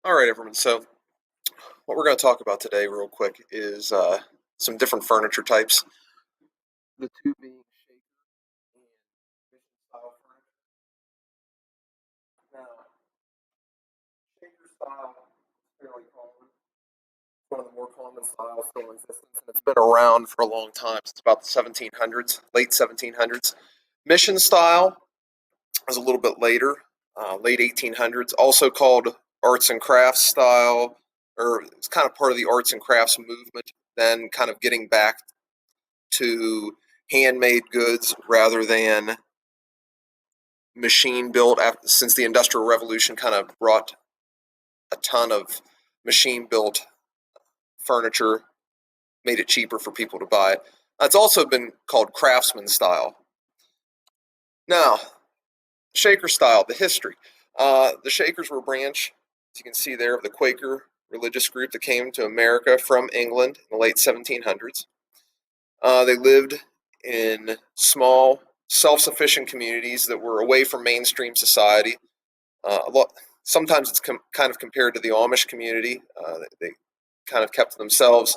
All right, everyone. So, what we're going to talk about today, real quick, is some different furniture types. The two being Shaker and Mission style furniture. Now, Shaker style is fairly common. It's one of the more common styles still in existence, and it's been around for a long time. Since about the 1700s, late 1700s. Mission style is a little bit later, late 1800s, also called arts and crafts style, or it's kind of part of the arts and crafts movement. Then, kind of getting back to handmade goods rather than machine built, since the Industrial Revolution kind of brought a ton of machine built furniture, made it cheaper for people to buy it. It's also been called craftsman style. Now, Shaker style, the history. The Shakers were a branch, as you can see there, of the Quaker religious group that came to America from England in the late 1700s. They lived in small, self-sufficient communities that were away from mainstream society. Sometimes it's kind of compared to the Amish community. They kind of kept to themselves,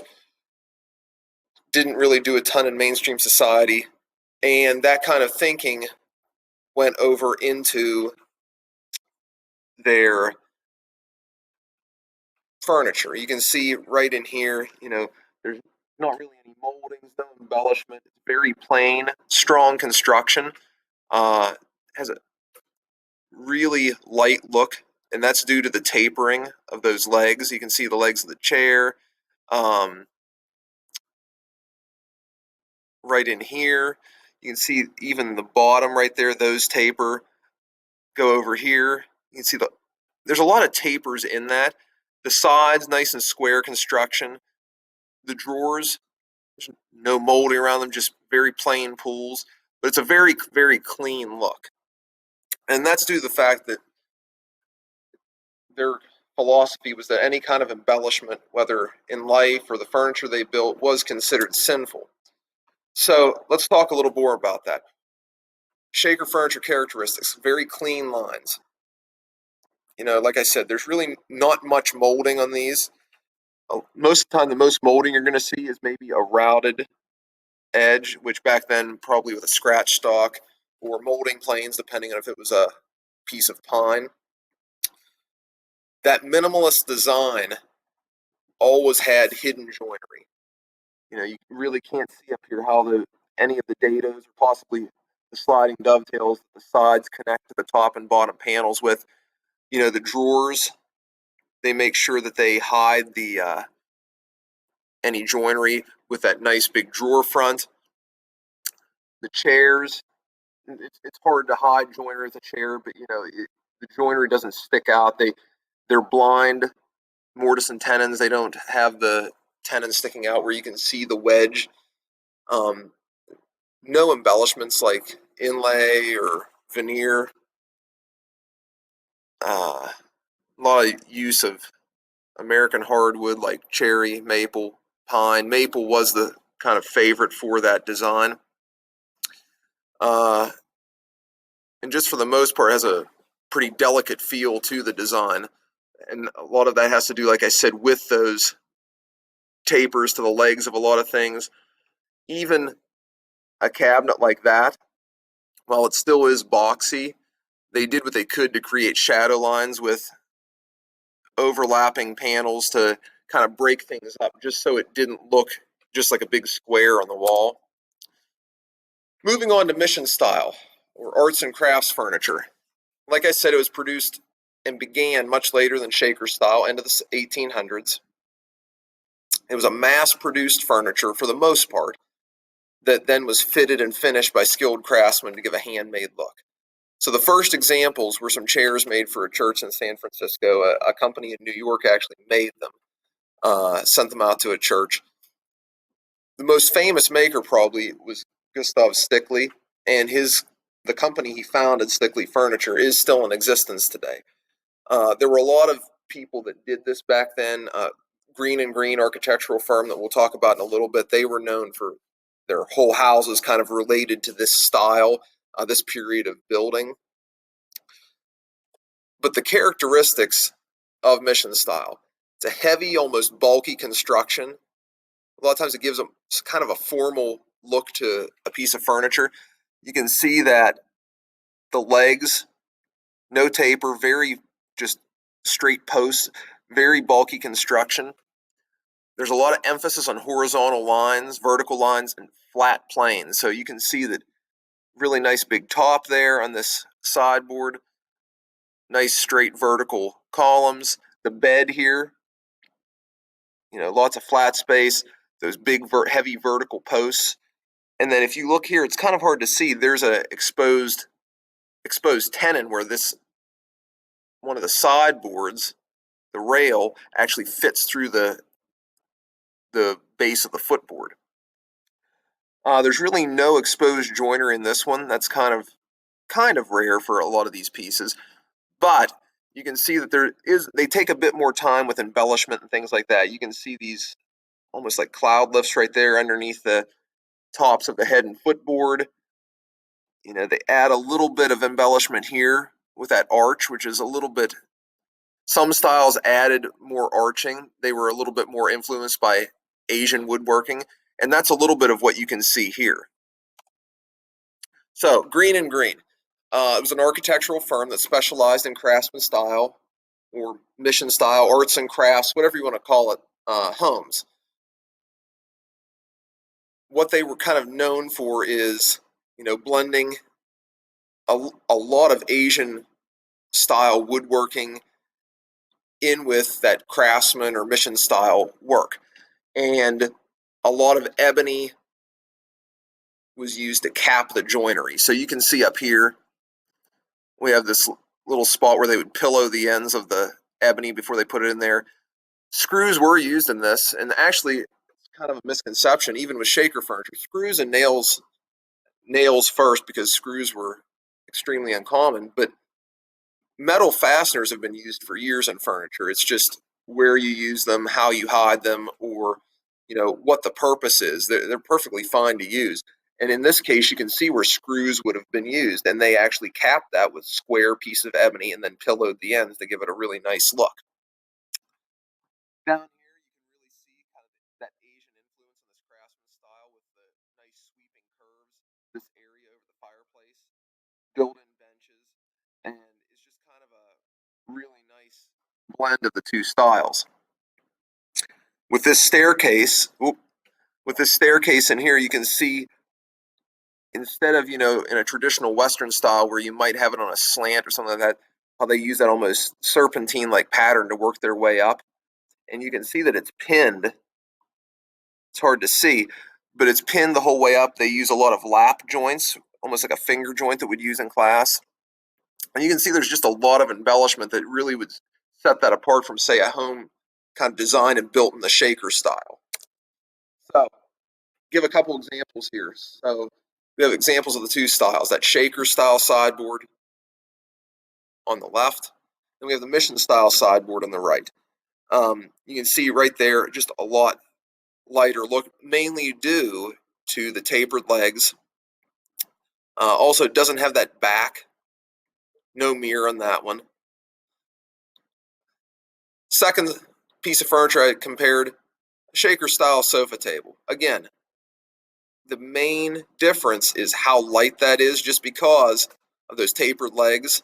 didn't really do a ton in mainstream society, and that kind of thinking went over into their furniture. You can see right in here, there's not really any moldings, no embellishment. It's very plain, strong construction. Has a really light look, and that's due to the tapering of those legs. You can see the legs of the chair. Right in here, you can see even the bottom right there, those taper. Go over here, you can see there's a lot of tapers in that. The sides, nice and square construction. The drawers, there's no molding around them, just very plain pulls. But it's a very, very clean look. And that's due to the fact that their philosophy was that any kind of embellishment, whether in life or the furniture they built, was considered sinful. So let's talk a little more about that. Shaker furniture characteristics, very clean lines. Like I said, there's really not much molding on these. Most of the time, the most molding you're going to see is maybe a routed edge, which back then probably with a scratch stock, or molding planes, depending on if it was a piece of pine. That minimalist design always had hidden joinery. You really can't see up here how any of the dados or possibly the sliding dovetails that the sides connect to the top and bottom panels with. The drawers, they make sure that they hide the any joinery with that nice big drawer front. The chairs, it's hard to hide joinery with a chair, but the joinery doesn't stick out. They're blind mortise and tenons. They don't have the tenon sticking out where you can see the wedge. No embellishments like inlay or veneer. A lot of use of American hardwood like cherry, maple, pine. Maple was the kind of favorite for that design. And just for the most part, has a pretty delicate feel to the design. And a lot of that has to do, like I said, with those tapers to the legs of a lot of things. Even a cabinet like that, while it still is boxy, they did what they could to create shadow lines with overlapping panels to kind of break things up just so it didn't look just like a big square on the wall. Moving on to mission style, or arts and crafts furniture. Like I said, it was produced and began much later than Shaker style, into the 1800s. It was a mass-produced furniture for the most part that then was fitted and finished by skilled craftsmen to give a handmade look. So the first examples were some chairs made for a church in San Francisco. A company in New York actually made them, sent them out to a church. The most famous maker probably was Gustav Stickley, and the company he founded, Stickley Furniture, is still in existence today. There were a lot of people that did this back then. Green and Green architectural firm that we'll talk about in a little bit, they were known for their whole houses kind of related to this style, this period of building. But the characteristics of mission style. It's a heavy, almost bulky construction. A lot of times it gives them kind of a formal look to a piece of furniture. You can see that the legs, no taper, very just straight posts, very bulky construction. There's a lot of emphasis on horizontal lines, vertical lines, and flat planes. So you can see that really nice big top there on this sideboard. Nice straight vertical columns. The bed here, lots of flat space. Those big heavy vertical posts. And then if you look here, it's kind of hard to see. There's a exposed tenon where one of the sideboards, the rail, actually fits through the base of the footboard. There's really no exposed joinery in this one. That's kind of rare for a lot of these pieces, but you can see that they take a bit more time with embellishment and things like that. You can see these almost like cloud lifts right there underneath the tops of the head and footboard. They add a little bit of embellishment here with that arch, which is a little bit. Some styles added more arching. They were a little bit more influenced by Asian woodworking, and that's a little bit of what you can see here. So, Green and Green. It was an architectural firm that specialized in craftsman style or mission style, arts and crafts, whatever you want to call it, homes. What they were kind of known for is, blending a lot of Asian style woodworking in with that craftsman or mission style work. And a lot of ebony was used to cap the joinery. So you can see up here, we have this little spot where they would pillow the ends of the ebony before they put it in there. Screws were used in this, and actually, it's kind of a misconception, even with Shaker furniture. Screws and nails first, because screws were extremely uncommon, but metal fasteners have been used for years in furniture. It's just where you use them, how you hide them, or what the purpose is. They're perfectly fine to use. And in this case, you can see where screws would have been used, and they actually capped that with square piece of ebony and then pillowed the ends to give it a really nice look. Down here, you can really see kind of that Asian influence in this craftsman style with the nice sweeping curves. This area over the fireplace, built-in benches, and it's just kind of a really nice blend of the two styles. With this staircase, in here, you can see, instead of, in a traditional Western style where you might have it on a slant or something like that, how they use that almost serpentine-like pattern to work their way up. And you can see that it's pinned. It's hard to see, but it's pinned the whole way up. They use a lot of lap joints, almost like a finger joint that we'd use in class. And you can see there's just a lot of embellishment that really would set that apart from, say, a home kind of designed and built in the Shaker style. So, give a couple examples here. So, we have examples of the two styles, that Shaker style sideboard on the left, and we have the mission style sideboard on the right. You can see right there just a lot lighter look, mainly due to the tapered legs. Also, it doesn't have that back, no mirror on that one. Second piece of furniture I compared, Shaker style sofa table. Again, the main difference is how light that is, just because of those tapered legs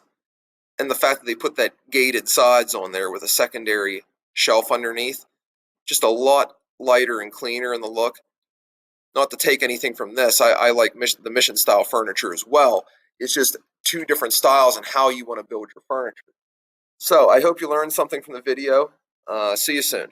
and the fact that they put that gated sides on there with a secondary shelf underneath. Just a lot lighter and cleaner in the look. Not to take anything from this, I like the mission style furniture as well. It's just two different styles and how you want to build your furniture. So I hope you learned something from the video. See you soon.